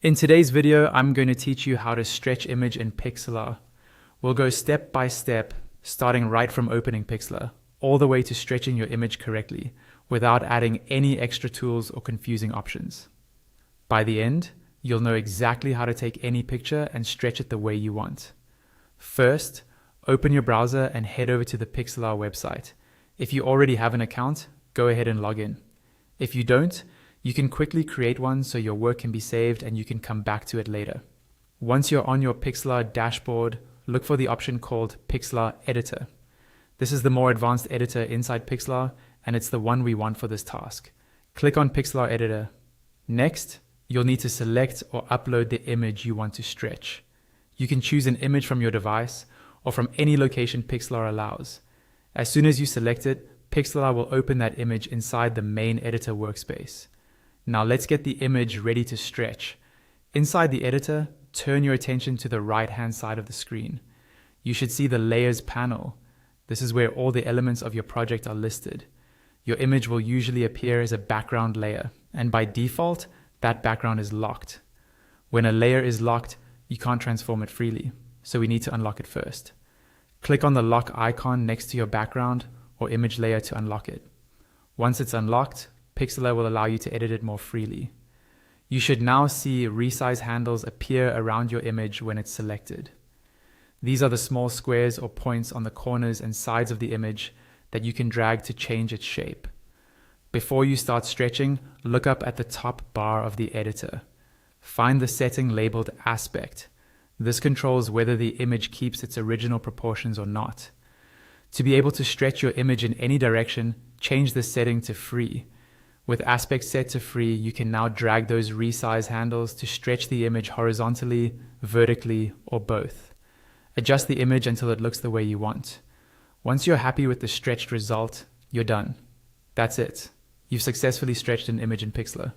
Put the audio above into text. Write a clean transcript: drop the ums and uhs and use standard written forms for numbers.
In today's video, I'm going to teach you how to stretch image in Pixlr. We'll go step by step, starting right from opening Pixlr, all the way to stretching your image correctly, without adding any extra tools or confusing options. By the end, you'll know exactly how to take any picture and stretch it the way you want. First, open your browser and head over to the Pixlr website. If you already have an account, go ahead and log in. If you don't, you can quickly create one so your work can be saved and you can come back to it later. Once you're on your Pixlr dashboard, look for the option called Pixlr Editor. This is the more advanced editor inside Pixlr, and it's the one we want for this task. Click on Pixlr Editor. Next, you'll need to select or upload the image you want to stretch. You can choose an image from your device or from any location Pixlr allows. As soon as you select it, Pixlr will open that image inside the main editor workspace. Now let's get the image ready to stretch. Inside the editor, turn your attention to the right-hand side of the screen. You should see the Layers panel. This is where all the elements of your project are listed. Your image will usually appear as a background layer, and by default, that background is locked. When a layer is locked, you can't transform it freely, so we need to unlock it first. Click on the lock icon next to your background or image layer to unlock it. Once it's unlocked, Pixlr will allow you to edit it more freely. You should now see resize handles appear around your image when it's selected. These are the small squares or points on the corners and sides of the image that you can drag to change its shape. Before you start stretching, look up at the top bar of the editor. Find the setting labeled Aspect. This controls whether the image keeps its original proportions or not. To be able to stretch your image in any direction, change the setting to Free. With aspect set to free, you can now drag those resize handles to stretch the image horizontally, vertically, or both. Adjust the image until it looks the way you want. Once you're happy with the stretched result, you're done. That's it. You've successfully stretched an image in Pixlr.